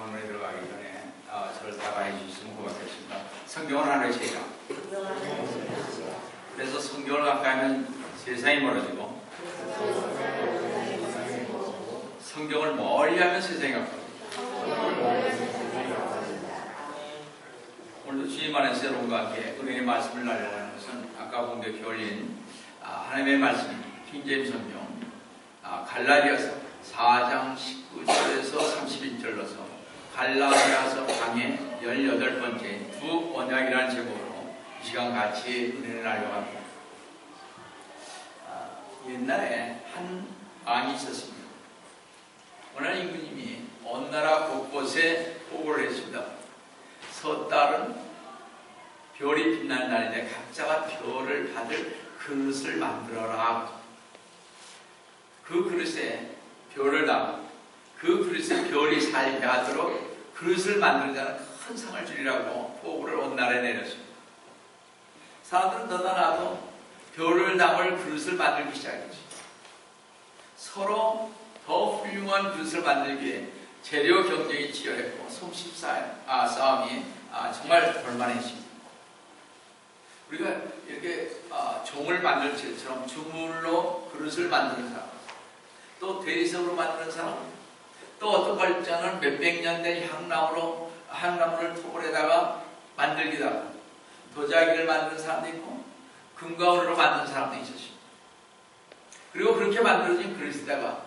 본문에 들어가기 전에 저를 따라해 주시면 고맙겠습니다. 성경은 하나의 책이다. 그래서 성경을 가까이 하면 세상이 멀어지고 성경을 멀리하면 세상이 가까워집니다. 오늘도 주님 안에서 여러분과 함께 은혜의 말씀을 나누려고 하는 것은 아까 공격해 올린 하나님의 말씀 킹제임스 성경 갈라디아서 4장 19절에서 31절로서 갈라디아서 강의 18번째 두 언약이라는 제목으로 이 시간 같이 은혜를 나누려고 합니다. 옛날에 한 왕이 있었습니다. 어느 임금님이 온 나라 곳곳에 보고를 했습니다. 섣달은 별이 빛나는 날인데 각자가 별을 받을 그릇을 만들어라. 그 그릇에 별을 담아 그 그릇에 별이 살게 하도록 그릇을 만드는 자는 큰 상을 주리라고 보고를 온 나라에 내렸습니다. 사람들은 너나 나도 별을 담을 그릇을 만들기 시작했죠. 서로 더 훌륭한 그릇을 만들기 위해 재료 경쟁이 치열했고 솜씨 싸움이 정말 볼만했습니다. 우리가 이렇게 종을 만들 때처럼 주물로 그릇을 만드는 사람, 또 대리석으로 만드는 사람, 또 어떤 발전은 몇백 년 된 향나무를 토굴에다가 만들기도 하고 도자기를 만드는 사람도 있고 금과 은으로 만드는 사람도 있었습니다. 그리고 그렇게 만들어진 그릇에다가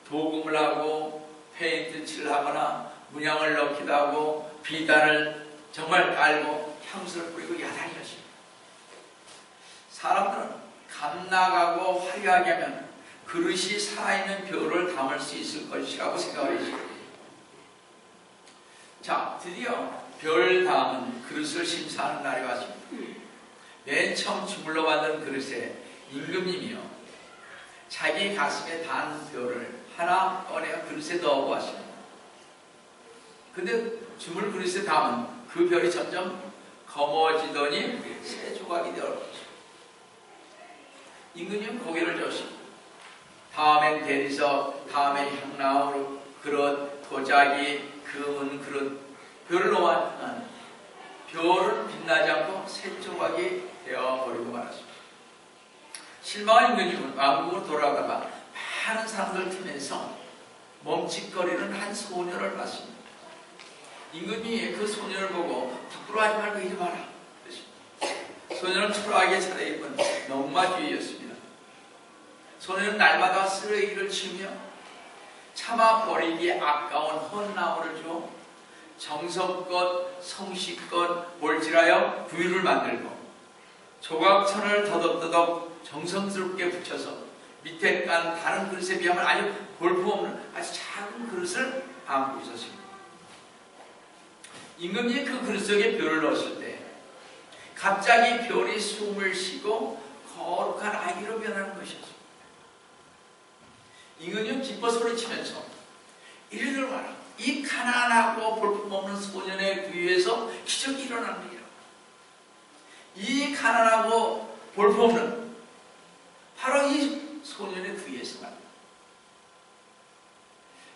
도금을 하고 페인트 칠을 하거나 문양을 넣기도 하고 비단을 정말 깔고 향수를 뿌리고 야단이었습니다. 사람들은 감나가고 화려하게 하면 그릇이 살아있는 별을 담을 수 있을 것이라고 생각을 했습니다. 자, 드디어 별 담은 그릇을 심사하는 날이 왔습니다. 맨 처음 주물러 만든 그릇에 임금님이요 자기 가슴에 단 별을 하나 꺼내어 그릇에 넣어 보았습니다. 근데 주물 그릇에 담은 그 별이 점점 검어지더니 새 조각이 되었습니다. 임금님은 고개를 저으십니다. 다음엔 대리석, 다음엔 향나무 그릇, 도자기, 금은 그릇, 별을 놓았지만 별은 빛나지 않고 새 조각이 되어버리고 말았습니다. 실망한 임금님은 왕국으로 돌아가다가 많은 사람들 틈에서 멈칫거리는 한 소녀를 봤습니다. 임금님이 그 소녀를 보고 부끄러워하지 말고 이리 와라 그랬습니다. 소녀는 초라하게 차려입은 농마주의였습니다. 소녀는 날마다 쓰레기를 치우며 차마 버리기 아까운 헌나무를 주어 정성껏 성실껏 몰질하여 구유를 만들고 조각천을 더덕더덕 정성스럽게 붙여서 밑에 깐 다른 그릇에 비하면 아주 볼품없는 아주 작은 그릇을 담고 있었습니다. 임금님이 그 그릇 속에 별을 넣었을 때 갑자기 별이 숨을 쉬고 거룩한 아기로 변하는 것이었습니다. 임금님은 기뻐 소리치면서 이리들 와라. 이 가난하고 볼품없는 소년의 귀에서 기적이 일어납니다. 이 가난하고 볼품없는 바로 이 소년의 귀에서 말입니다.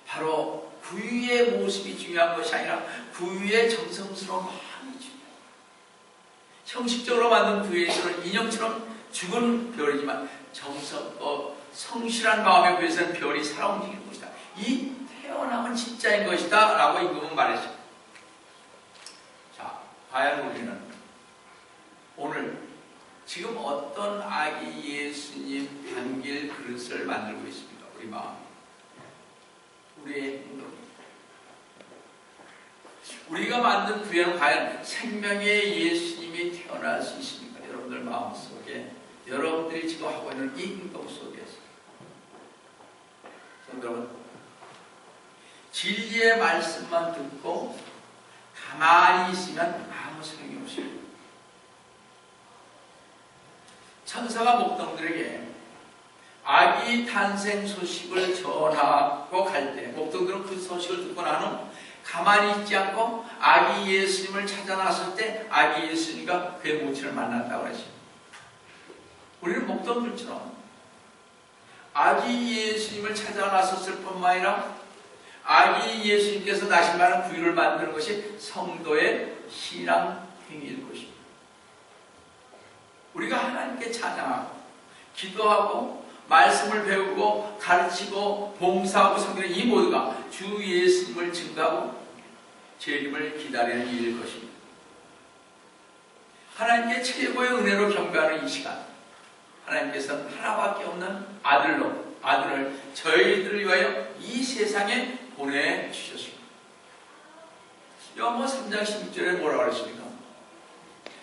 바로 구유의 모습이 중요한 것이 아니라 구유의 정성스러운 마음이 중요합니다. 형식적으로 만든 구유에서는 인형처럼 죽은 별이지만 정성껏 성실한 마음에 비해서는 별이 살아 움직이는 것이다. 이 태어남은 진짜인 것이다 라고 임금은 말했습니다. 자, 과연 우리는 오늘 지금 어떤 아기 예수님 담길 그릇을 만들고 있습니까? 우리 마음, 우리의 행동입니다. 우리가 만든 구에는 과연 생명의 예수님이 태어날 수 있습니까? 여러분들 마음속에 여러분들이 지금 하고 있는 이 행동 속에서 여러분, 진리의 말씀만 듣고 가만히 있으면 아무 소용이 없습니다. 천사가 목동들에게 아기 탄생 소식을 전하고 갈 때 목동들은 그 소식을 듣고 난 후 가만히 있지 않고 아기 예수님을 찾아 나섰을 때 아기 예수님과 그의母亲을 만났다고 했습니다. 우리는 목동들처럼 아기 예수님을 찾아 나섰을 뿐만 아니라 아기 예수님께서 나신 만한 구유를 만드는 것이 성도의 신앙 행위일 것입니다. 우리가 하나님께 찬양하고 기도하고 말씀을 배우고 가르치고 봉사하고 섬기는 이 모두가 주 예수님을 증거하고 재림을 기다리는 일일 것입니다. 하나님께 최고의 은혜로 경배하는 이 시간, 하나님께서는 하나밖에 없는 아들을 저희들을 위하여 이 세상에 보내주셨습니다. 요한복음 3장 16절에 뭐라고 하십니까?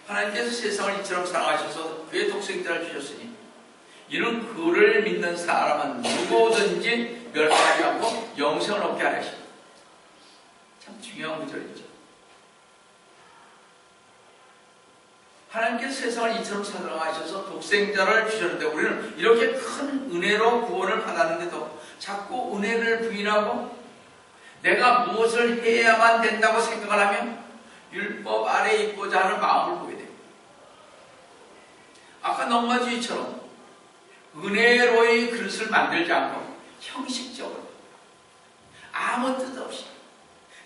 하나님께서 세상을 이처럼 사랑하셔서 그의 독생자를 주셨으니 이는 그를 믿는 사람은 누구든지 멸망하지 않고 영생을 얻게 하시다. 참 중요한 구절이죠. 하나님께서 세상을 이처럼 사랑하셔서 독생자를 주셨는데 우리는 이렇게 큰 은혜로 구원을 받았는데도 자꾸 은혜를 부인하고 내가 무엇을 해야만 된다고 생각을 하면 율법 아래에 있고자 하는 마음을 보게 됩니다. 아까 농마주의처럼 은혜로의 그릇을 만들지 않고 형식적으로 아무 뜻 없이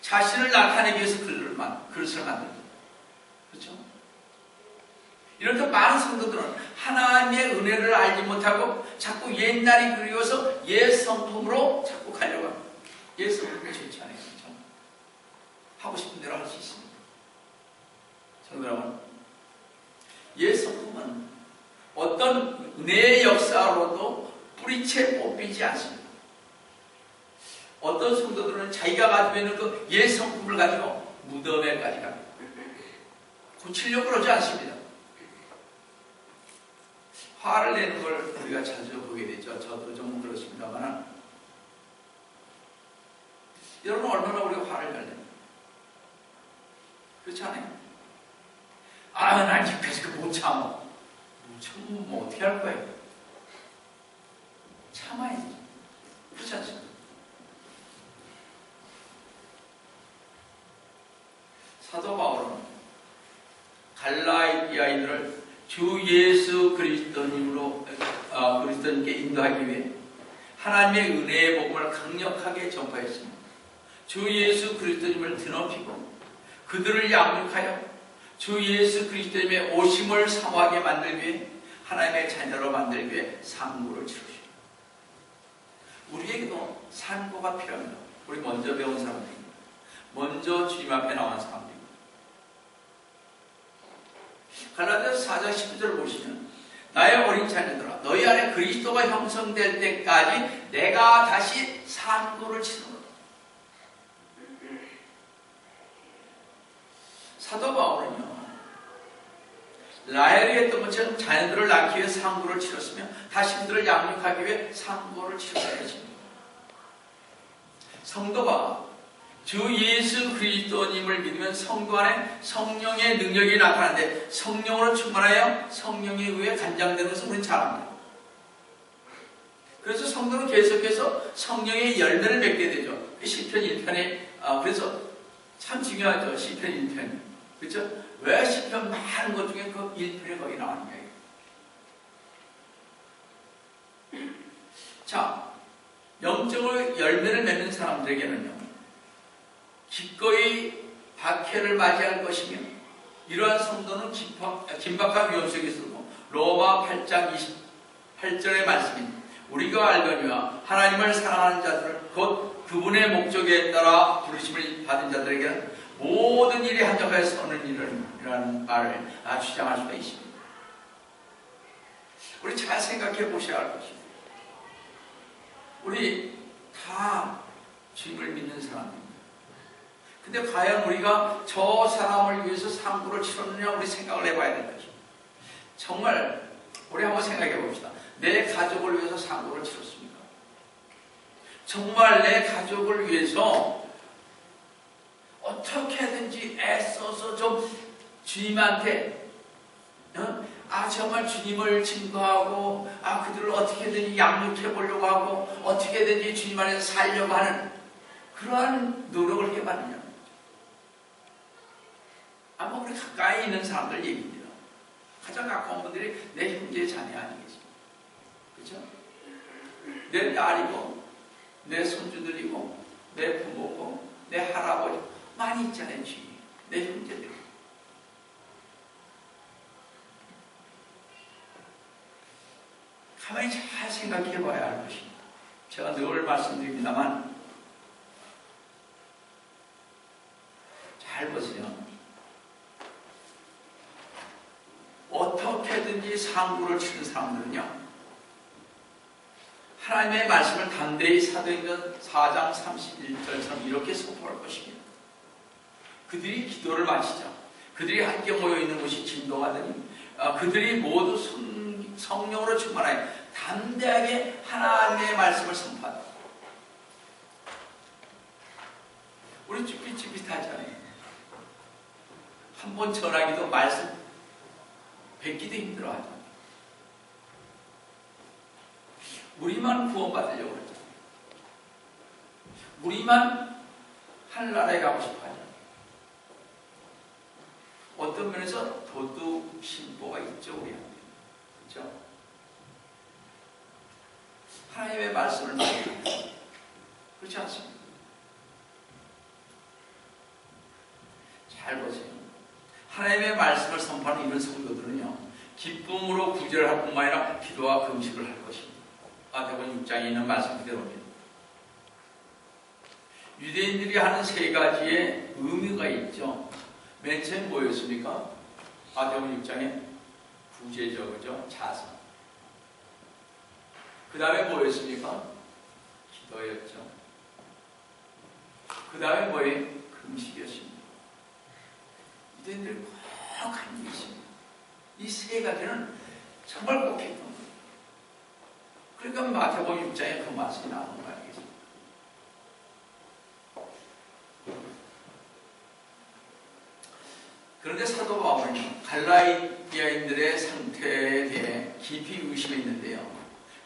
자신을 나타내기 위해서 그릇을 만듭니다. 그렇죠? 이렇게 많은 성도들은 하나님의 은혜를 알지 못하고 자꾸 옛날이 그리워서 옛 성품으로 자꾸 가려고 합니다. 옛 성품이 좋지 않아요. 그렇죠? 하고 싶은 대로 할 수 있습니다. 성도 여러분, 옛 성품은 어떤 은혜의 역사로도 뿌리채 뽑히지 않습니다. 어떤 성도들은 자기가 가지고 있는 그 옛 성품을 가지고 무덤에까지 갑니다. 고치려고 그러지 않습니다. 화를 내는 걸 우리가 자주 보게 되죠. 저도 좀 그렇습니다만 여러분 얼마나 우리가 화를 잘 냅니까? 그렇지 않아요? 난 집에서 못 참아. 참으면 뭐 어떻게 할 거예요? 참아야지. 그렇지 않습니까? 사도 바울은 갈라디아인들을 주 예수 그리스도님께 인도하기 위해 하나님의 은혜의 복음을 강력하게 전파했습니다. 주 예수 그리스도님을 드높이고 그들을 양육하여 주 예수 그리스도님의 오심을 사모하게 만들기 위해 하나님의 자녀로 만들기 위해 상고를 치르십니다. 우리에게도 상고가 필요합니다. 우리 먼저 배운 사람들입니다. 먼저 주님 앞에 나온 사람들입니다. 갈라디아서 4장 19절을 보시면 나의 어린 자녀들아 너희 안에 그리스도가 형성될 때까지 내가 다시 상고를 치르노라. 사도 바울은요 라헬이 했던 것처럼 자녀들을 낳기 위해 상고를 치렀으며 다시 그들을 양육하기 위해 상고를 치러야 했습니다. 성도가 주 예수 그리스도님을 믿으면 성도 안에 성령의 능력이 나타나는데 성령으로 충만하여 성령에 의해 간장되는 것을 우리는 잘 압니다. 그래서 성도는 계속해서 성령의 열매를 맺게 되죠. 시편 1편에 그래서 참 중요하죠. 시편 1편. 그렇죠? 왜 시편 많은 것 중에 그 1편에 거기 나오는 거예요. 자, 영적으로 열매를 맺는 사람들에게는요 기꺼이 박해를 맞이할 것이며 이러한 성도는 긴박한 위험 속에 있고 로마 8장 28절의 말씀인 우리가 알거니와 하나님을 사랑하는 자들을 곧 그분의 목적에 따라 부르심을 받은 자들에게는 모든 일이 한적하여 서는 일이라는 말을 주장할 수가 있습니다. 우리 잘 생각해 보셔야 할 것입니다. 우리 다 주님을 믿는 사람입니다. 근데 과연 우리가 저 사람을 위해서 상고를 치렀느냐 우리 생각을 해봐야 될 것입니다. 정말 우리 한번 생각해 봅시다. 내 가족을 위해서 상고를 치렀습니까? 정말 내 가족을 위해서 어떻게든지 애써서 좀 주님한테 정말 주님을 증거하고 그들을 어떻게든지 양육해 보려고 하고 어떻게든지 주님 안에서 살려고 하는 그러한 노력을 해봤느냐? 아마 우리 가까이 있는 사람들 얘기입니다. 가장 가까운 분들이 내 형제 자매 아니겠습니까? 그렇죠? 내 딸이고 내 손주들이고 내 부모고, 내 할아버지, 많이 있잖아요, 주위에. 내 형제들. 가만히 잘 생각해 봐야 할 것입니다. 제가 늘 말씀드립니다만, 잘 보세요. 어떻게든지 상구를 치는 사람들은요, 하나님의 말씀을 담대히 사도행전 4장 31절처럼 이렇게 선포할 것입니다. 그들이 기도를 마치자 그들이 함께 모여있는 곳이 진동하더니 그들이 모두 성령으로 충만하여 담대하게 하나님의 말씀을 선포한다. 우리 쭈삣쭈삣하잖아요. 한 번 전하기도 말씀 뵙기도 힘들어하죠. 우리만 구원받으려고 그러죠. 우리만 하늘나라에 가고 싶어 하죠. 어떤 면에서 도둑 신보가 있죠, 우리한테. 그렇죠? 하나님의 말씀을 말해요. 그렇지 않습니까? 잘 보세요. 하나님의 말씀을 선포하는 이런 성도들은요, 기쁨으로 구절할 뿐만 아니라 기도와 금식을 할 것입니다. 마태복음 6장에 있는 말씀 그대로입니다. 유대인들이 하는 세 가지의 의미가 있죠. 맨 처음 뭐였습니까? 마태복음 6장에 구제죠, 그죠? 자선. 그 다음에 뭐였습니까? 기도였죠. 그 다음에 뭐예요? 금식이었습니다. 유대인들이 꼭 하는 게 있습니다. 이 세 가지는 정말 꼭 했던 거예요. 그러니까 마태복음 6장에 그 말씀이 나오는 거 아니겠습니까? 그런데 사도 바울은 갈라디아인들의 상태에 대해 깊이 의심했는데요.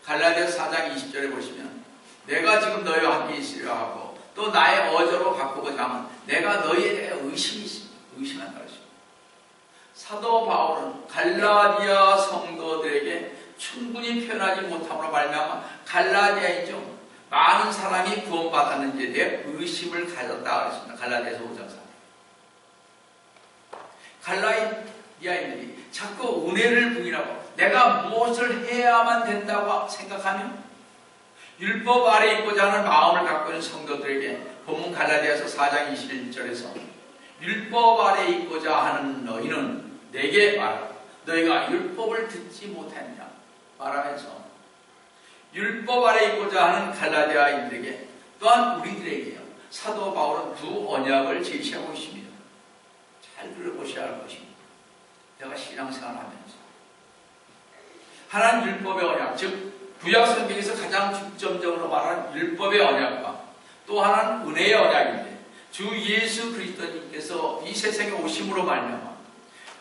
갈라디아서 4장 20절에 보시면 내가 지금 너희와 함께 있으려 하고 또 나의 어조로 바꾸고자 하면 내가 너희에 대해 의심이 있습니다. 의심한다 그랬습니다. 사도 바울은 갈라디아 성도들에게 충분히 표현하지 못함으로 말미암아 갈라디아인중 많은 사람이 구원받았는지에 대해 의심을 가졌다 그랬습니다. 갈라디아서 5장 4절. 갈라디아인들이 자꾸 은혜를 부인하고 내가 무엇을 해야만 된다고 생각하면 율법 아래 있고자 하는 마음을 갖고 있는 성도들에게 본문 갈라디아서 4장 21절에서 율법 아래 있고자 하는 너희는 내게 말하라. 너희가 율법을 듣지 못했냐 말하면서 율법 아래 있고자 하는 갈라디아인들에게 또한 우리들에게요, 사도 바울은 두 언약을 제시하고 있습니다. 잘 들어보셔야 할 것입니다. 내가 신앙생활 하면서 하나님 율법의 언약, 즉 구약 성경에서 가장 중점적으로 말하는 율법의 언약과 또 하나는 은혜의 언약인데, 주 예수 그리스도님께서 이 세상에 오심으로 말미암아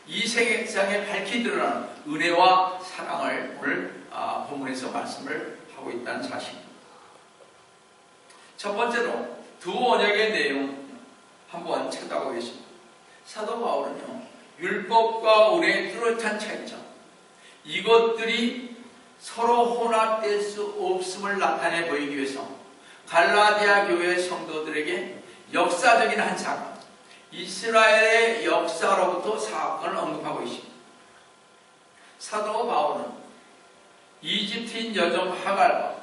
이 세상에 밝히 드러나는 은혜와 사랑을 오늘 본문에서 말씀을 하고 있다는 사실입니다. 첫 번째로 두 언약의 내용 한번 찾아보겠습니다. 사도 바울은요, 율법과 은혜의 뚜렷한 차이점, 이것들이 서로 혼합될 수 없음을 나타내 보이기 위해서 갈라디아 교회 성도들에게 역사적인 한 사건, 이스라엘의 역사로부터 사건을 언급하고 있습니다. 사도 바울은 이집트인 여종 하갈과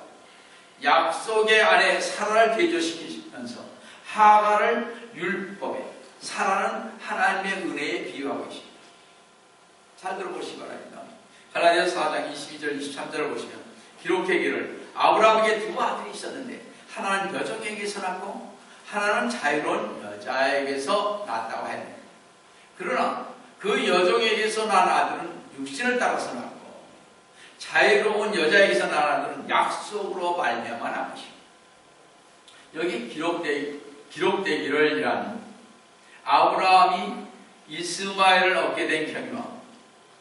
약속의 아내 사라를 대조시키면서 하갈을 율법에, 사라는 하나님의 은혜에 비유하고 있습니다. 잘 들어보시기 바랍니다. 갈라디아서 4장 22절 23절을 보시면 기록되기를 아브라함에게 두 아들이 있었는데 하나는 여종에게서 낳고 하나는 자유로운 여자에게서 낳았다고 했네. 그러나 그 여종에게서 낳은 아들은 육신을 따라서 낳고 자유로운 여자에게서 낳은 아들은 약속으로 말미암아 낳은 것입니다. 여기 기록되기를 이라는 아브라함이 이스마엘을 얻게 된 경위와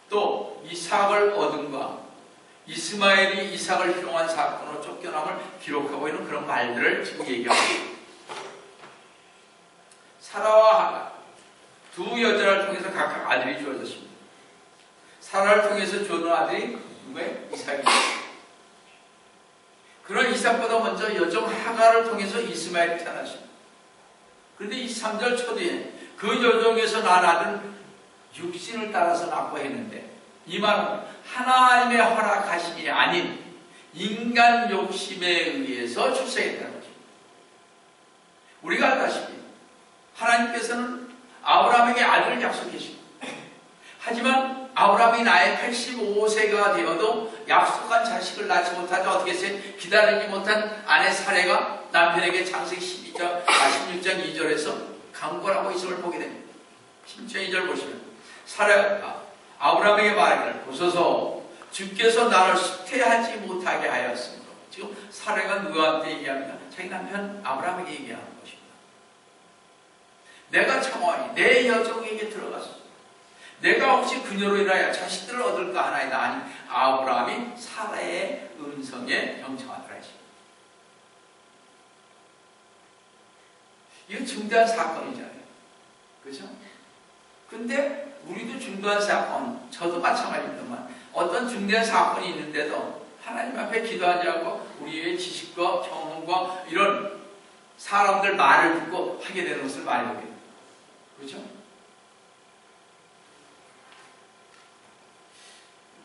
또 이삭을 얻음과 이스마엘이 이삭을 희롱한 사건으로 쫓겨남을 기록하고 있는 그런 말들을 지금 얘기하고 있습니다. 사라와 하갈, 두 여자를 통해서 각각 아들이 주어졌습니다. 사라를 통해서 주어진 아들이 누구예요? 이삭입니다. 그런 이삭보다 먼저 여종 하가를 통해서 이스마엘이 태어났습니다. 그런데 이 3절 초뒤에 그 여종에서 난 아들은 육신을 따라서 낳고 했는데, 이 말은 하나님의 허락하심이 아닌 인간 욕심에 의해서 출생했다는 거죠. 우리가 알다시피 하나님께서는 아브라함에게 아들을 약속했습니다. 하지만 아브라함이 나이 85세가 되어도 약속한 자식을 낳지 못하자 어떻게 했어요? 기다리지 못한 아내 사례가 남편에게 창세기 16장 2절에서 강권하고 있음을 보게 됩니다. 16장 2절 보시면 사례가 아브라함에게 말하기를 보소서 주께서 나를 수태하지 못하게 하였습니다. 지금 사례가 누구한테 얘기합니까? 자기 남편 아브라함에게 얘기하는 것입니다. 내가 청하니 내 여종에게 들어가서 내가 혹시 그녀로 인하여 자식들을 얻을까 하나이다. 아니 아브라함이 사라의 음성에 경청하더라 했습니다. 이건 중대한 사건이잖아요. 그렇죠? 근데 우리도 중대한 사건, 저도 마찬가지입니다만 어떤 중대한 사건이 있는데도 하나님 앞에 기도하지 않고 우리의 지식과 경험과 이런 사람들 말을 듣고 하게 되는 것을 많이 보게 됩니다. 그렇죠?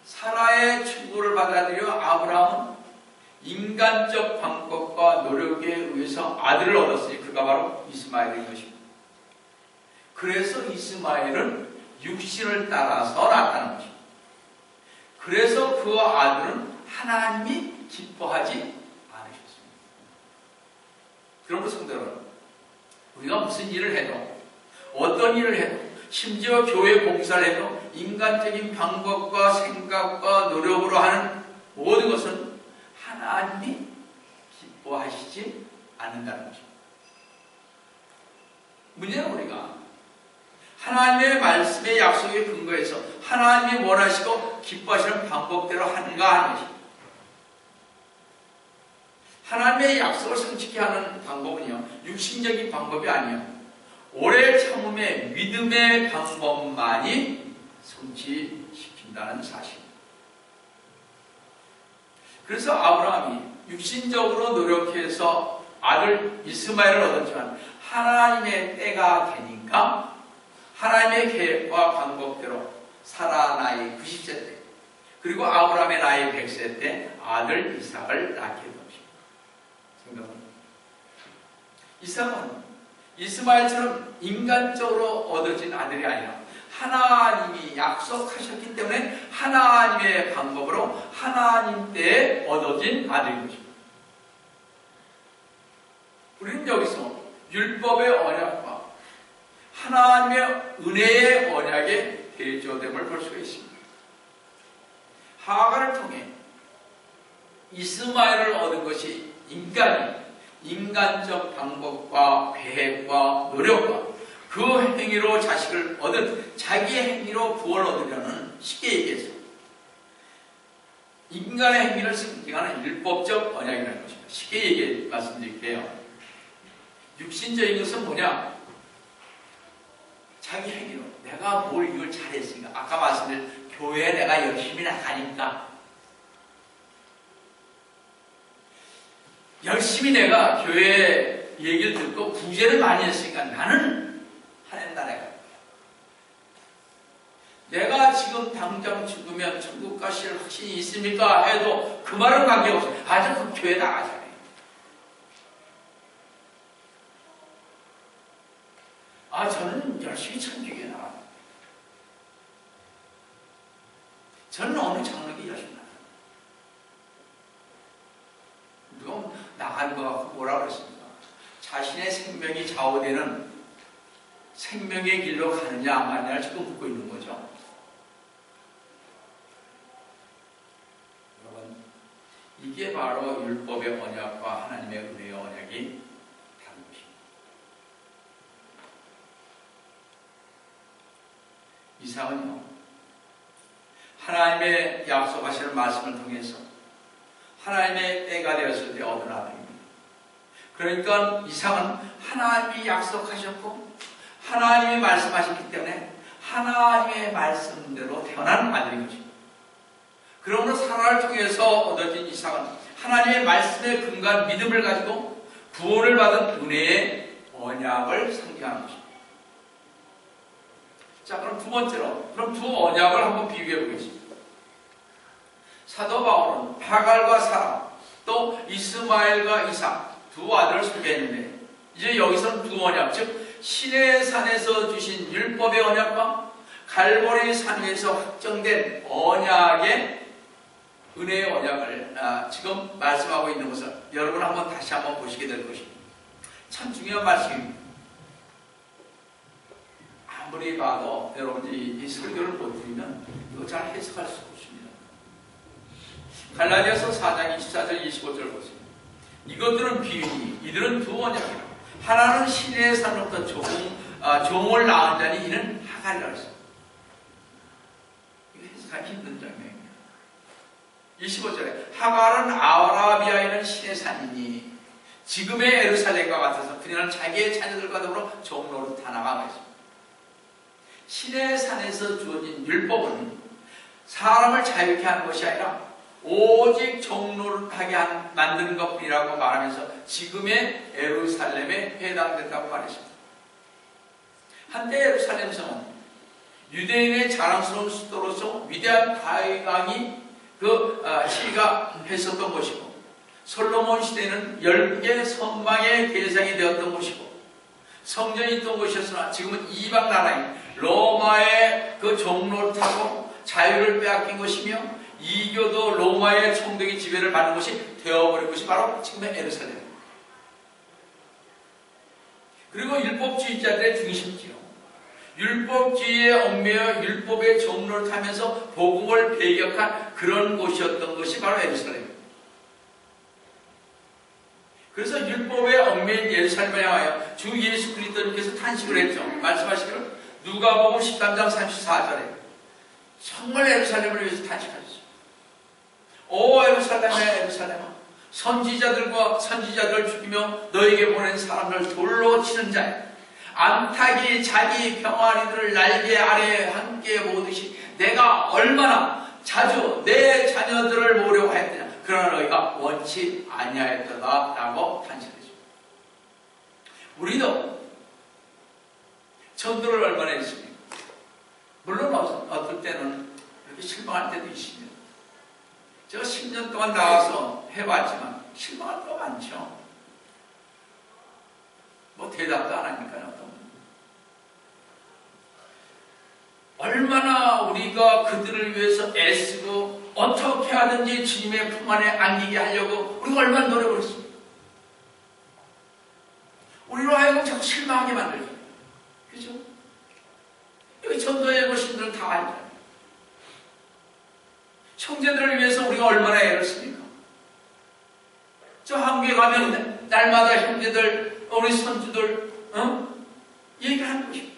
사라의 충고를 받아들여 아브라함은 인간적 방법과 노력에 의해서 아들을 얻었으니 그가 바로 이스마엘인 것입니다. 그래서 이스마엘은 육신을 따라서 낳았다는 것입니다. 그래서 그 아들은 하나님이 기뻐하지 않으셨습니다. 그러므로 성도 여러분, 우리가 무슨 일을 해도 어떤 일을 해도 심지어 교회 봉사를 해도 인간적인 방법과 생각과 노력으로 하는 모든 것은 하나님이 기뻐하시지 않는다는 것입니다. 문제는 우리가 하나님의 말씀의 약속에 근거해서 하나님이 원하시고 기뻐하시는 방법대로 하는가 하는 것입니다. 하나님의 약속을 성취케 하는 방법은요, 육신적인 방법이 아니에요. 오래 참음의 믿음의 방법만이 성취시킨다는 사실입니다. 그래서 아브라함이 육신적으로 노력해서 아들 이스마엘을 얻었지만 하나님의 때가 되니까 하나님의 계획과 방법대로 사라 나이 90세 때 그리고 아브라함의 나이 100세 때 아들 이삭을 낳게 됩니다. 생각은 이삭은 이스마엘처럼 인간적으로 얻어진 아들이 아니라 하나님이 약속하셨기 때문에 하나님의 방법으로 하나님 때에 얻어진 아들인 것입니다. 우리는 여기서 율법의 언약과 하나님의 은혜의 언약의 대조됨을 볼 수가 있습니다. 하가를 통해 이스마엘을 얻은 것이 인간적 방법과 계획과 노력과 그 행위로 자식을 얻은 자기의 행위로 구원을 얻으려는 쉽게 얘기해서 인간의 행위를 상징하는 율법적 언약이라는 것입니다. 쉽게 말씀드릴게요. 육신적인 것은 뭐냐? 자기 행위로 내가 뭘 이걸 잘했으니까 아까 말씀드린 교회에 내가 열심히 나가니까 열심히 내가 교회 얘기를 듣고 구제를 많이 했으니까 나는 하나님 나라에 갈 거야. 내가 지금 당장 죽으면 천국 가실 확신이 있습니까? 해도 그 말은 관계없어요. 아주 그 교회 나가잖아요. 저는 열심히 천주교에 나갑니다. 저는 어느 장로교에 열심히 나갑니다. 누가 나가는 것 같고 뭐라 그랬습니까? 자신의 생명이 좌우되는 생명의 길로 가느냐 안 가느냐를 지금 묻고 있는 거죠. 여러분, 이게 바로 율법의 언약과 하나님의 은혜의 언약이 다른 것입니다. 이삭은요, 하나님의 약속하시는 말씀을 통해서 하나님의 때가 되었을 때 얻은 아들입니다. 그러니까 이삭은 하나님이 약속하셨고 하나님이 말씀하셨기 때문에 하나님의 말씀대로 태어난 아들인 것입니다. 그러므로 사라를 통해서 얻어진 이삭은 하나님의 말씀의 근간 믿음을 가지고 구원을 받은 은혜의 언약을 상징하는 것입니다. 자, 그럼 두 번째로, 그럼 두 언약을 한번 비교해 보겠습니다. 사도 바울은 하갈과 사라, 또 이스마엘과 이삭 두 아들을 소개했는데, 이제 여기서는 두 언약, 즉 시내 산에서 주신 율법의 언약과 갈보리 산 위에서 확정된 언약의 은혜의 언약을 지금 말씀하고 있는 것을 여러분 한번 다시 한번 보시게 될 것입니다. 참 중요한 말씀입니다. 아무리 봐도 여러분들이 이 설교를 못 들으면 이거 잘 해석할 수 없습니다. 갈라디아서 4장 24절 25절 보세요. 이것들은 비유니 이들은 두 언약이라. 하나는 시내의 산으로부터 종을 낳은 자니 이는 하갈이라 했습니다. 이거 해석하기 힘든 장면입니다. 25절에 하갈은 아라비아에 있는 시내 산이니 지금의 예루살렘과 같아서 그녀는 자기의 자녀들과 더불어 종로로 다 나가고 있습니다. 시내 산에서 주어진 율법은 사람을 자유케 하는 것이 아니라 오직 종노릇하게 만드는 것뿐이라고 말하면서 지금의 예루살렘에 해당된다고 말했습니다. 한때 예루살렘 성은 유대인의 자랑스러운 수도로서 위대한 다윗 왕이 시가 했었던 것이고, 솔로몬 시대는 10개의 선망의 대상이 되었던 것이고, 성전이 있던 것이었으나 지금은 이방 나라인 로마의 그 종노릇하고 자유를 빼앗긴 것이며 이교도 로마의 총독의 지배를 받는 것이 되어버린 것이 바로 지금의 예루살렘입니다. 그리고 율법주의자들의 중심지요. 율법주의에 얽매여 율법의 종로를 타면서 복음을 배격한 그런 곳이었던 것이 바로 예루살렘입니다. 그래서 율법에 얽매인 예루살렘에 향하여 주 예수 그리스도님께서 탄식을 했죠. 말씀하시기를 누가복음 13장 34절에 정말 예루살렘을 위해서 탄식하셨어요. 오 예루살렘아 예루살렘아, 선지자들을 죽이며 너에게 보낸 사람들 돌로 치는 자야. 암탉이 자기 병아리들을 날개 아래에 함께 모으듯이 내가 얼마나 자주 내 자녀들을 모으려고 했느냐. 그러나 너희가 원치 아니하였다 라고 탄식했습니다. 우리도 전도를 얼마나 했습니까? 물론 어떨 때는 이렇게 실망할 때도 있습니다. 제가 10년 동안 나와서 해봤지만 실망할 때가 많죠. 뭐 대답도 안 하니까요. 얼마나 우리가 그들을 위해서 애쓰고 어떻게 하든지 주님의 품 안에 안기게 하려고 우리가 얼마나 노력을 했습니까? 우리로 하여금 자꾸 실망하게 만들죠. 그죠? 여기 전도해 보신 분들은 다 알잖아요. 형제들을 위해서 우리가 얼마나 애를 씁니까? 저 한국에 가면 날마다 형제들, 우리 선주들 얘기하는 것입니다.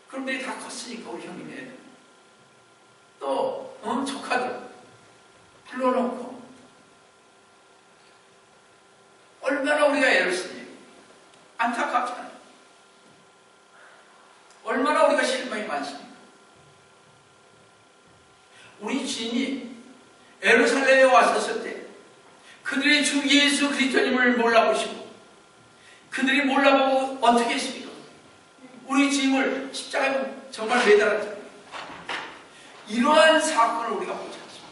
그런데 다 컸으니까 우리 형님 애들 또 조카들 불러놓고 얼마나 우리가 애를 쓰니 안타깝잖아요. 얼마나 우리가 실망이 많습니까? 우리 주인이 예루살렘에 왔었을 때 그들이 주 예수 그리스도님을 몰라보시고 그들이 몰라보고 어떻게 했습니까? 우리 주님을 십자가에 정말 매달았잖아요. 이러한 사건을 우리가 보지 않습니다.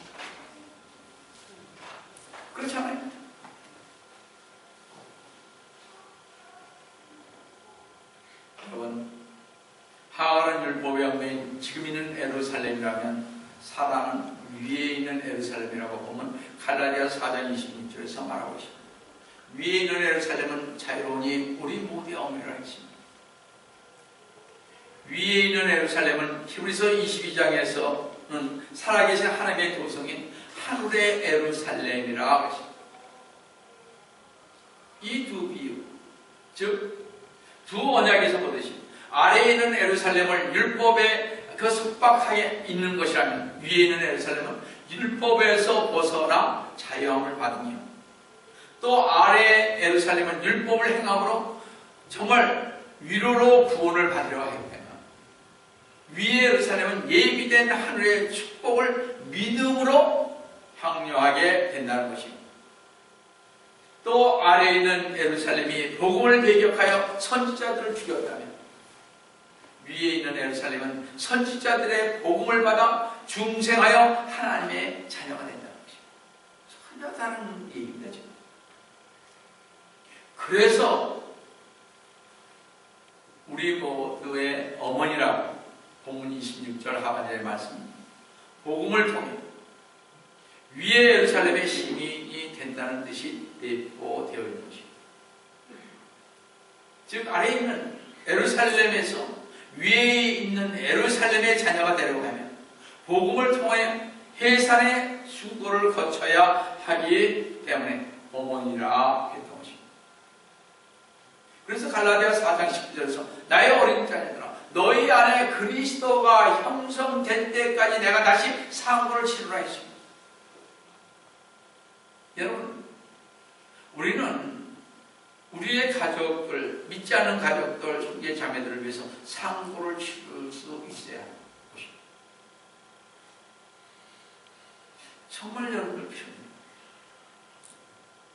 그렇지 않아요? 여러분, 하갈은 율법의 얽매인 지금 있는 예루살렘이라면 사라는 위에 있는 예루살렘이라고 보면 갈라디아 4장 26절에서 말하고 있습니다. 위에 있는 예루살렘은 자유로우니 우리 모두의 얽매라 했습니다. 위에 있는 예루살렘은 히브리서 22장에서는 살아계신 하나님의 도성인 하늘의 예루살렘이라고 했습니다. 이 두 비유, 즉 두 언약에서 보듯이 아래에 있는 예루살렘을 율법에 속박하게 있는 것이라면 위에 있는 예루살렘은 율법에서 벗어나 자유함을 받으며, 또 아래 예루살렘은 율법을 행함으로 정말 위로로 구원을 받으려 하였다. 위에 예루살렘은 예비된 하늘의 축복을 믿음으로 황폐하게 된다는 것입니다. 또 아래에 있는 예루살렘이 복음을 배격하여 선지자들을 죽였다면 위에 있는 예루살렘은 선지자들의 복음을 받아 중생하여 하나님의 자녀가 된다는 것입니다. 전혀 다른 얘기입니다. 지금. 그래서 우리 모두의 어머니라고 본문 26절 하반절의 말씀, 복음을 통해 위에 예루살렘의 시민이 된다는 뜻이 내포되어 있는 것입니다. 즉 아래에 있는 예루살렘에서 위에 있는 예루살렘의 자녀가 되려고 하면 복음을 통해 해산의 수고를 거쳐야 하기 때문에 어머니라 했던 것입니다. 그래서 갈라디아 4장 19절에서 나의 어린 자녀들아 너희 안에 그리스도가 형성된 때까지 내가 다시 상고를 치르라 했습니다. 여러분, 우리는 우리의 가족들, 믿지 않는 가족들, 형제 자매들을 위해서 상고를 치를 수 있어야 합니다. 정말 여러분들 필요합니다.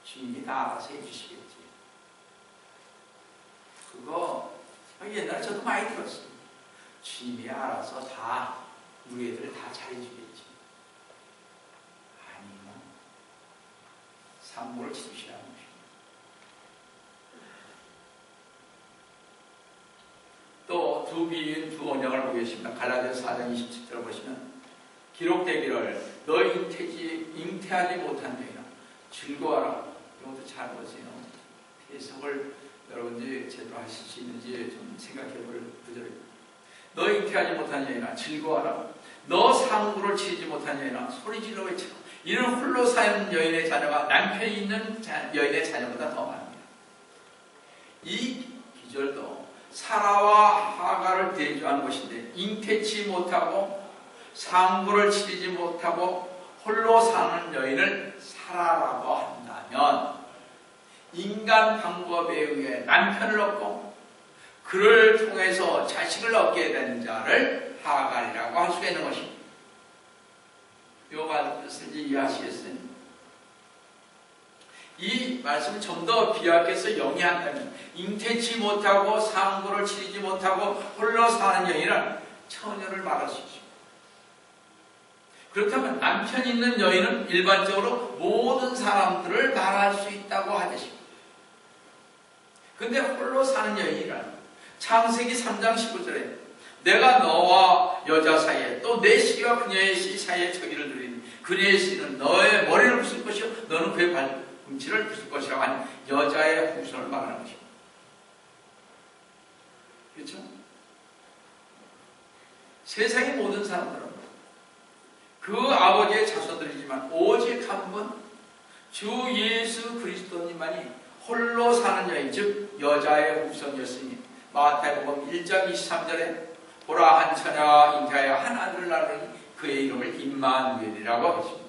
주님이 다 알아서 해주시겠지. 그거 옛날에 저도 많이 들었어요. 주님이 알아서 다 우리 애들 다 잘해주겠지. 아니요. 상고를 치르시라는 것입니다. 또 두 비유인 두 언약을 보겠습니다. 갈라디아 4장 27절을 보시면 기록되기를 너 잉태하지 못한 자이나 즐거워하라. 이것도 잘 보세요. 해석을 여러분들이 제대로 하실 수 있는지 좀 생각해 볼 구절입니다. 너 잉태하지 못한 여인아 즐거워하라. 너 상고를 치르지 못한 여인아 소리질러 외치라. 이는 홀로 사는 여인의 자녀가 남편이 있는 여인의 자녀보다 더 많습니다. 이 기절도 사라와 하가를 대조하는 것인데 잉태치 못하고 상고를 치르지 못하고 홀로 사는 여인을 사라라고 한다면 인간 방법에 의해 남편을 얻고 그를 통해서 자식을 얻게 된 자를 하갈이라고 할 수가 있는 것입니다. 이 말씀을 이해하시겠어요? 이 말씀을 좀 더 비약해서 영위한다면 잉태치 못하고 상고를 치르지 못하고 홀로 사는 여인은 처녀를 말할 수 있습니다. 그렇다면 남편 있는 여인은 일반적으로 모든 사람들을 말할 수 있다고 하듯이 근데 홀로 사는 여인이란 창세기 3장 19절에 내가 너와 여자 사이에 또 내 씨와 그녀의 씨 사이에 저기를 두리니 그녀의 씨는 너의 머리를 부술 것이요 너는 그의 발꿈치를 부술 것이라고 하는 여자의 후손을 말하는 것입니다. 그렇죠? 세상의 모든 사람들은 그 아버지의 자손들이지만 오직 한 분 주 예수 그리스도님만이 홀로 사는 여인 즉 여자의 후손이었으니 마태복음 1장 23절에 보라 한 처녀가 잉태하여 한 아들을 낳으니 그의 이름을 임마누엘이라고 하십니다.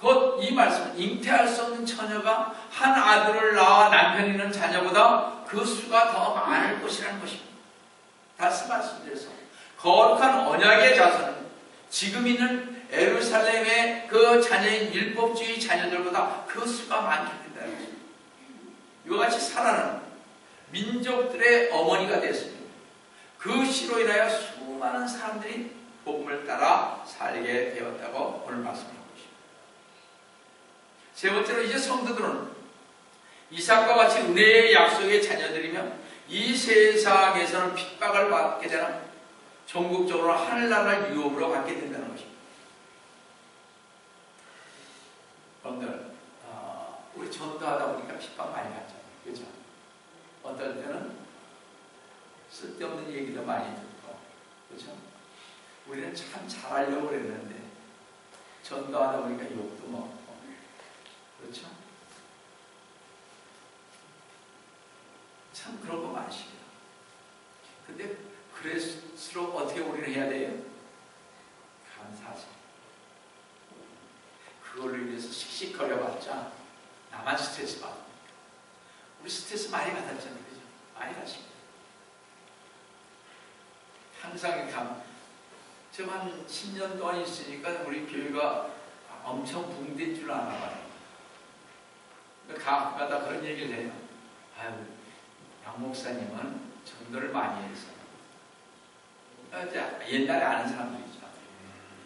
곧 이 말씀은 잉태할 수 없는 처녀가 한 아들을 낳아 남편 있는 자녀보다 그 수가 더 많을 것이라는 것입니다. 다시 말씀드려서 거룩한 언약의 자손은 지금 있는 예루살렘의 그 자녀인 율법주의 자녀들보다 그 수가 많게 된다는 것입니다. 이와 같이 사라는 민족들의 어머니가 됐습니다. 그 시로 인하여 수많은 사람들이 복음을 따라 살게 되었다고 오늘 말씀하고 있습니다. 세 번째로 이제 성도들은 이삭과 같이 은혜의 약속의 자녀들이며 이 세상에서는 핍박을 받게 되는 전국적으로 하늘나라를 유업으로 갖게 된다는 것입니다. 오늘 우리 전도하다 보니까 핍박 많이 받잖아요. 그렇죠? 어떨 때는 쓸데없는 얘기도 많이 듣고 그렇죠? 우리는 참 잘하려고 그랬는데 전도하다 보니까 욕도 먹고 그렇죠? 참 그런 거 많으시죠. 근데 그럴수록 어떻게 우리는 해야 돼요? 감사하죠. 그걸로 인해서 씩씩거려봤자 나만 스트레스 받고 우리 스트레스 많이 받았잖아요. 그죠? 많이 받습니다. 항상 제가 한 10년 동안 있으니까 우리 교회가 엄청 붕댄 줄 아나 봐요. 가끔가다 그런 얘기를 해요. 아유, 양 목사님은 전도를 많이 해서. 옛날에 아는 사람들이죠.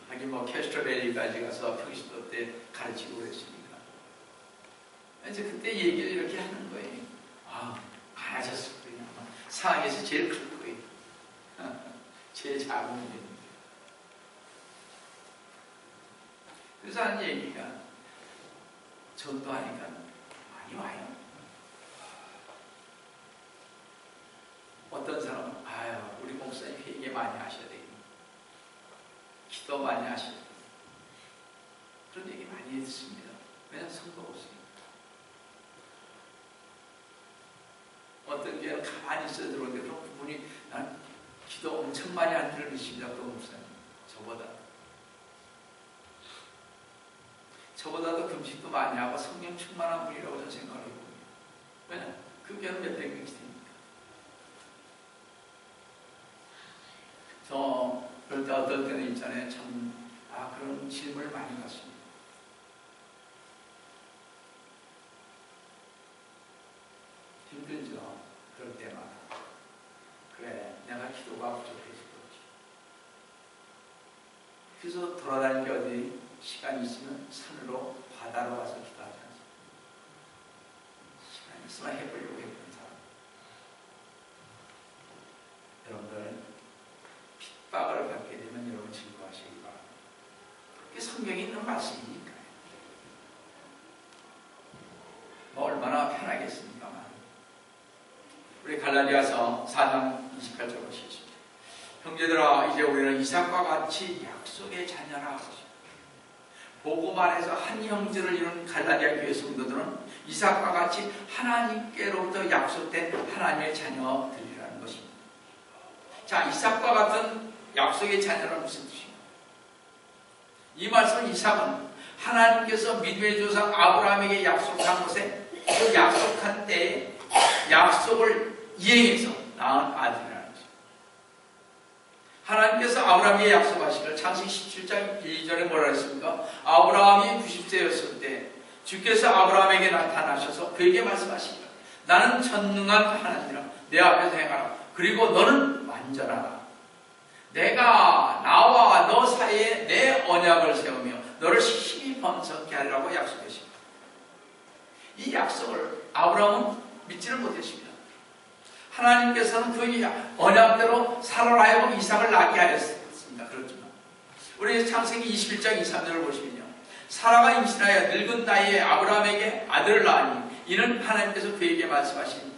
하긴 뭐 캐스트로밸리까지 가서 평신도 때 가르치고 그랬으니까. 이제 그때 얘기를 이렇게 하는 거예요. 아, 가르쳤을 거예요. 상황에서 제일 큰 거예요. 제일 작은 거예요. 그래서 하는 얘기가 전도하니까 많이 와요. 어떤 사람은 아유, 우리 목사님 회개 많이 하셔야 되겠네. 기도 많이 하셔야 되겠네. 그런 얘기 많이 했습니다. 왜냐하면 성도 없으니까. 어떤 교회는 가만히 있어 들어오는데 그런 분이 난 기도 엄청 많이 한 줄 믿습니다. 또 목사님. 저보다도 금식도 많이 하고 성령 충만한 분이라고 저는 생각을 해요. 왜냐하면 그 교회는 몇백 명씩 됩니까? 그럴 때 어떤 때는 있잖아요. 참, 그런 질문을 많이 받습니다. 힘들죠. 그럴 때마다. 그래, 내가 기도가 부족해서 그렇지. 그래서 돌아다니는 게 어디 시간이 있으면 산으로, 바다로 와서 기도하지 않습니다. 시간이 있으면 해보려고 했던 사람. 여러분들, 핍박을 받게 되면 여러분 즐거워하시기 바랍니다. 그게 성경에 있는 말씀이니까요. 뭐 얼마나 편하겠습니까만. 우리 갈라디아서 4장 28절 보시겠습니다. 형제들아, 이제 우리는 이삭과 같이 약속의 자녀라. 복음 안에서 한 형제를 이룬 갈라디아 교회 성도들은 이삭과 같이 하나님께로부터 약속된 하나님의 자녀들이라는 것입니다. 자, 이삭과 같은 약속의 자녀는 무슨 뜻입니까? 이 말씀은 이삭은 하나님께서 믿음의 조상 아브라함에게 약속한 것에 그 약속한 때에 약속을 이행해서 낳은 아들이라는 것입니다. 하나님께서 아브라함에게 약속하시길 창세기 17장 1절에 뭐라 했습니까? 아브라함이 90세였을 때 주께서 아브라함에게 나타나셔서 그에게 말씀하십니다. 나는 전능한 하나님이라 내 앞에서 행하라. 그리고 너는 완전하라. 내가 나와 너 사이에 내 언약을 세우며 너를 심히 번성케 하리라고 약속했습니다. 이 약속을 아브라함은 믿지를 못했습니다. 하나님께서는 그 언약대로 사라로 하여금 이삭을 낳게 하였습니다. 그렇지만 우리 창세기 21장 2, 3절을 보시면요, 사라가 임신하여 늙은 나이에 아브라함에게 아들을 낳으니 이는 하나님께서 그에게 말씀하신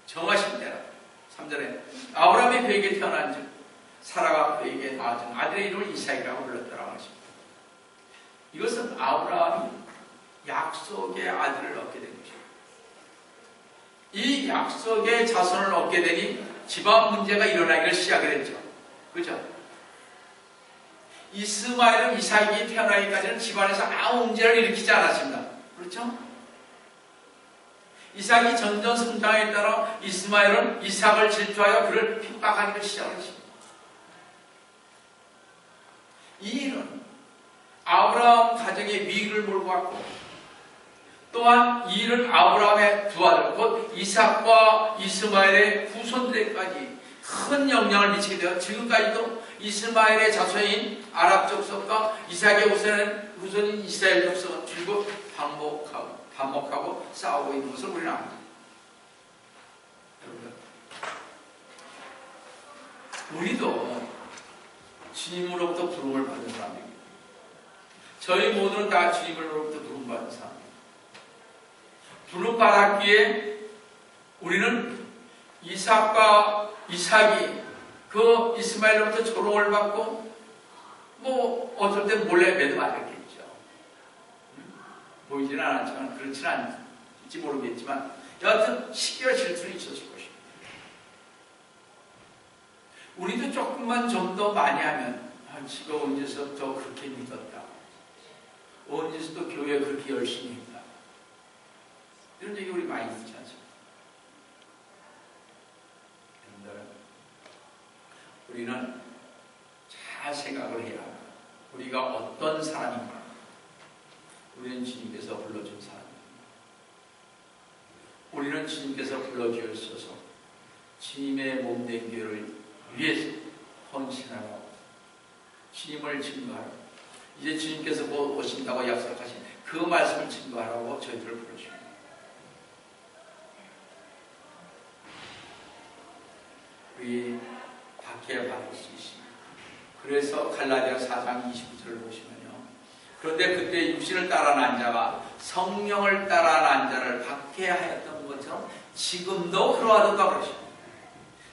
정하신 대로 3절에 아브라함이 그에게 태어난즉 사라가 그에게 낳은 아들의 이름을 이삭이라고 불렀더라고 하십니다. 이것은 아브라함이 약속의 아들을 얻게 된 것입니다. 이 약속의 자손을 얻게 되니 집안 문제가 일어나기를 시작을 했죠. 그죠? 이스마엘은 이삭이 태어나기까지는 집안에서 아무 문제를 일으키지 않았습니다. 그렇죠? 이삭이 점점 성장에 따라 이스마엘은 이삭을 질투하여 그를 핍박하기를 시작했습니다. 이 일은 아브라함 가정의 위기를 몰고 왔고, 또한 이 일은 아브라함의 두 아들 곧 이삭과 이스마엘의 후손들에까지 큰 영향을 미치게 되어 지금까지도 이스마엘의 자손인 아랍 족속과 이삭의 후손인 이스라엘 족속은 줄곧 반목하고 싸우고 있는 것을 우리는 압니다. 여러분, 우리도 주님으로부터 부름을 받은 사람입니다. 저희 모두는 다 주님으로부터 부름 받은 사람입니다. 부름 받았기에 우리는 이삭이 그 이스마엘로부터 조롱을 받고 뭐 어쩔 때 몰래 매도 맞았겠죠. 보이지는 않았지만 그렇지는 않을지 모르겠지만 여하튼 시기와 질투는 있었을 것입니다. 우리도 조금만 좀 더 많이 하면 지가 언제서부터 그렇게 믿었다, 언제서부터 교회 그렇게 열심히 했다, 이런 얘기 우리 많이 듣지 않습니까? 여러분들, 우리는 잘 생각을 해야 합니다. 우리가 어떤 사람인가, 주님께서 불러준 사람입니다. 우리는 주님께서 불러주셔서 주님의 몸된 교회를 위해서 헌신하라고, 주님을 증거하라고, 이제 주님께서 곧 오신다고 약속하신 그 말씀을 증거하라고 저희들을 부르십니다. 우리 박해 받을 수 있습니다. 그래서 갈라디아 4장 29절을 보시면요, 그런데 그때 육신을 따라 난 자가 성령을 따라 난 자를 박해하였던 것처럼 지금도 그러하던가 그러십니다.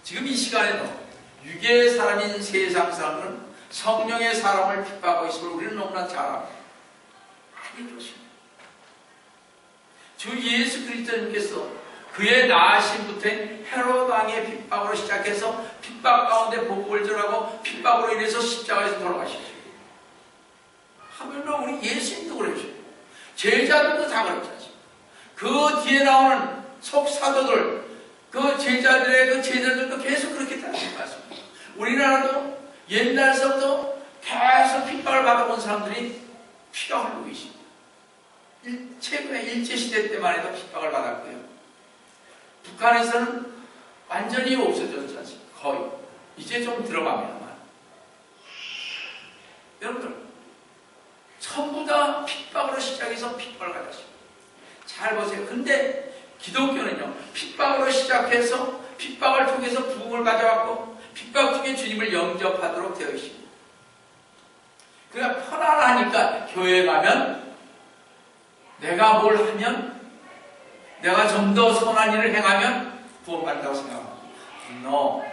지금 이 시간에도 육의 사람인 세상 사람들은 성령의 사람을 핍박하고 있음을 우리는 너무나 잘 압니다. 아니 그렇습니다. 주 예수 그리스도님께서 그의 나으심부터인 헤롯 왕의 핍박으로 시작해서 핍박 가운데 복을 전하고 핍박으로 인해서 십자가에서 돌아가셨죠. 하물며 우리 예수님도 그랬죠. 제자들도 다 그랬죠. 그 뒤에 나오는 속사도들, 그 제자들도 계속 그렇게 따라갔습니다. 우리나라도 옛날서부터 계속 핍박을 받아본 사람들이 피가 흐르고 있습니다. 최근에 일제시대 때만 해도 핍박을 받았고요. 북한에서는 완전히 없어졌지 않습니까? 거의. 이제 좀 들어갑니다만. 여러분들, 전부 다 핍박으로 시작해서 핍박을 받았습니다. 잘 보세요. 근데 기독교는요, 핍박으로 시작해서 핍박을 통해서 부흥을 가져왔고 핍박 중에 주님을 영접하도록 되어 있습니다. 그러니까 편안하니까 교회에 가면 내가 뭘 하면, 내가 좀 더 선한 일을 행하면 구원받는다고 생각합니다. No.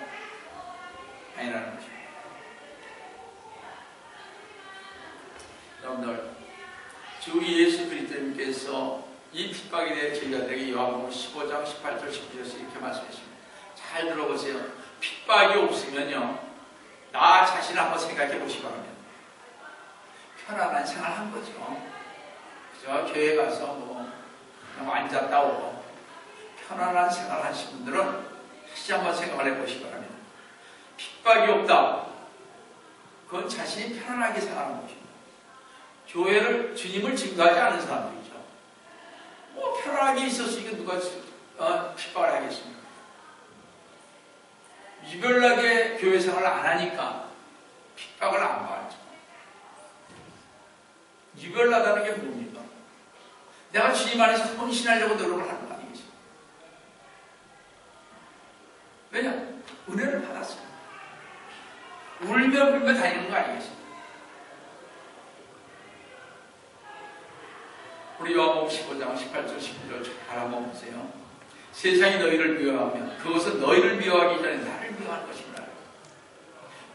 아니라는 것입니다. 여러분들, 주 예수 그리스도님께서 이 핍박에 대해 저희들에게 요한복음 15장 18절 19절에서 이렇게 말씀하십니다. 잘 들어보세요. 핍박이 없으면요, 나 자신을 한번 생각해 보시기 바랍니다. 편안한 생활 한 거죠. 그죠? 교회 가서 그냥 앉았다 오고 편안한 생활 하신 분들은 다시 한번 생각을 해 보시기 바랍니다. 핍박이 없다. 그건 자신이 편안하게 생활하는 것입니다. 교회를, 주님을 증거하지 않은 사람들이죠. 뭐 편안하게 있었으니까 누가 핍박을 하겠습니까? 유별나게 교회 생활을 안 하니까 핍박을 안 받죠. 유별나다는 게 뭡니까? 내가 주님 안에서 헌신하려고 노력을 하는 거 아니겠습니까? 왜냐? 은혜를 받았어요. 울며 불며 다니는 거 아니겠습니까? 우리 요한복음 15장 18절 19절 잘 한번 보세요. 세상이 너희를 미워하면 그것은 너희를 미워하기 전에 나를 미워하는 것입니다.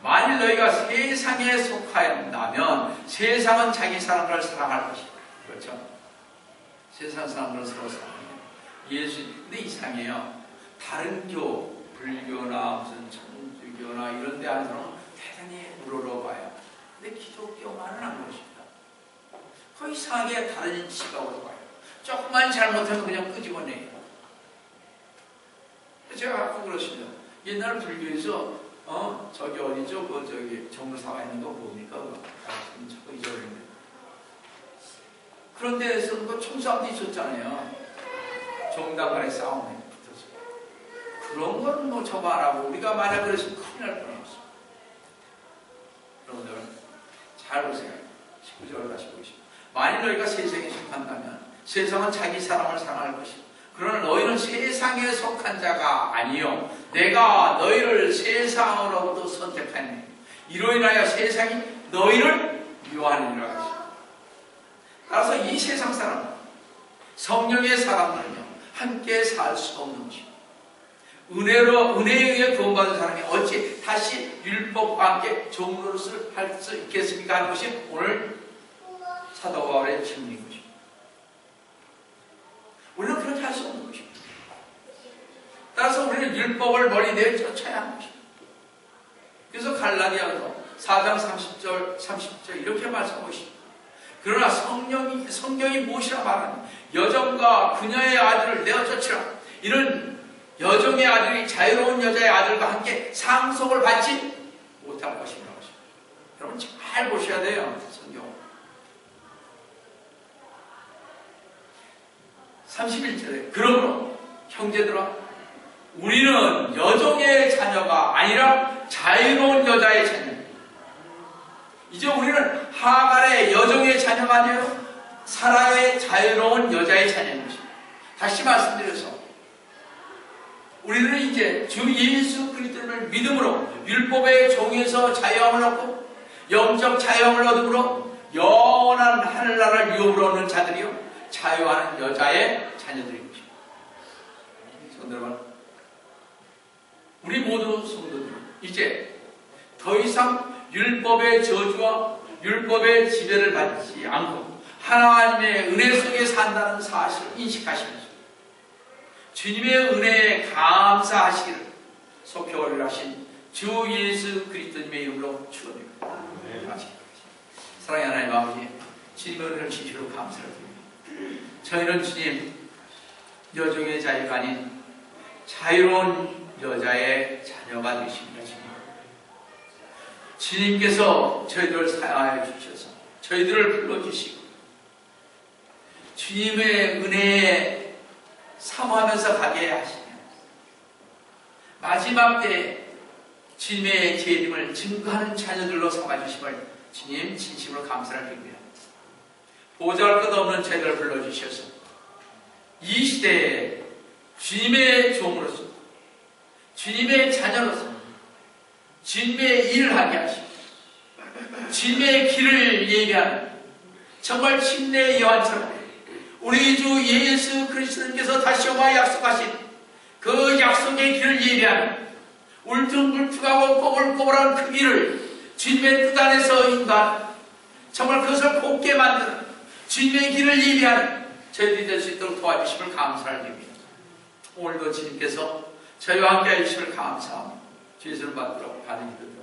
만일 너희가 세상에 속하였다면 세상은 자기 사람들을 사랑할 것이다. 그렇죠? 세상 사람들은 서로 사랑해요. 근데 이상해요. 다른 교, 불교나 무슨 천주교나 이런 데 안에서는 대단히 우러러봐요. 근데 기독교만은 안 그렇습니다. 거의 이상하게 다른 시각으로 봐요. 조금만 잘못하면 그냥 끄집어내요. 제가 아까 그렇습니다. 옛날 불교에서 저기 어디죠? 저기 정무사가 있는 거 뭡니까? 자꾸 잊어버렸는데. 그런 데에서 총싸움도 있었잖아요. 정당간의 싸움에 붙어서. 그런 건 뭐 저거 안 하고 우리가 만약 그랬으면 큰일 날 뻔했어. 여러분들 잘 보세요. 19절을 다시 보시죠. 만일 너희가 세상에 속한다면 세상은 자기 사람을 사랑할 것이고 그러나 너희는 세상에 속한 자가 아니요 내가 너희를 세상으로부터 선택하니 이로 인하여 세상이 너희를 미워하느니라 하시오. 따라서 이 세상 사람, 성령의 사람들은요 함께 살 수 없는 것입니다. 은혜에 의해 구원받은 사람이 어찌 다시 율법과 함께 종노릇을 할 수 있겠습니까? 하는 것이 오늘 사도 바울의 질문인 것입니다. 우리는 그렇게 할 수 없는 것입니다. 따라서 우리는 율법을 멀리 내쫓아야 하는 것입니다. 그래서 갈라디아서 4장 30절 이렇게 말씀하고 있습니다. 그러나 성경이 무엇이라 말하니 여종과 그녀의 아들을 내어쫓으라. 이런 여종의 아들이 자유로운 여자의 아들과 함께 상속을 받지 못할 것이라고 하십니다. 여러분 잘 보셔야 돼요. 성경. 31절에 그러므로 형제들아 우리는 여종의 자녀가 아니라 자유로운 여자의 자녀입니다. 이제 우리는 하갈의 여종의 자녀가 아니에요. 사라의 자유로운 여자의 자녀인 것입니다. 다시 말씀드려서 우리는 이제 주 예수 그리스도를 믿음으로 율법의 종에서 자유함을 얻고 영적 자유함을 얻음으로 영원한 하늘나라를 유업으로 얻는 자들이요 자유하는 여자의 자녀들인 것입니다. 성도들, 우리 모두 성도들 이제 더 이상 율법의 저주와 율법의 지배를 받지 않고 하나님의 은혜 속에 산다는 사실을 인식하시면서 주님의 은혜에 감사하시기를 속히 하신 주 예수 그리스도님의 이름으로 축원드립니다. 사랑의 하나님 아버지, 주님의 은혜를 주시기로 감사를 드립니다. 저희는 주님 여종의 자유가 아닌 자유로운 여자의 자녀가 되십니다. 주님께서 저희들을 사랑하여 주셔서 저희들을 불러주시고 주님의 은혜에 사모하면서 가게 하시며 마지막 때에 주님의 재림을 증거하는 자녀들로 삼아주심을 주님 진심으로 감사를 드립니다. 보잘것없는 저희들을 불러주셔서 이 시대에 주님의 종으로서 주님의 자녀로서 주님의 일을 하게 하시고 주님의 길을 예비하는 정말 침례의 요한처럼 우리 주 예수 그리스도님께서 다시 오마 약속하신 그 약속의 길을 예비하는 울퉁불퉁하고 꼬불꼬불한 그 길을 주님의 뜻 안에서 인도하는 정말 그것을 곱게 만드는 주님의 길을 예비하는 저희들이 될 수 있도록 도와주심을 감사를 드립니다. 오늘도 주님께서 저희와 함께 해주심을 감사하며 주 예수를 받도록 가는 기도 드립니다.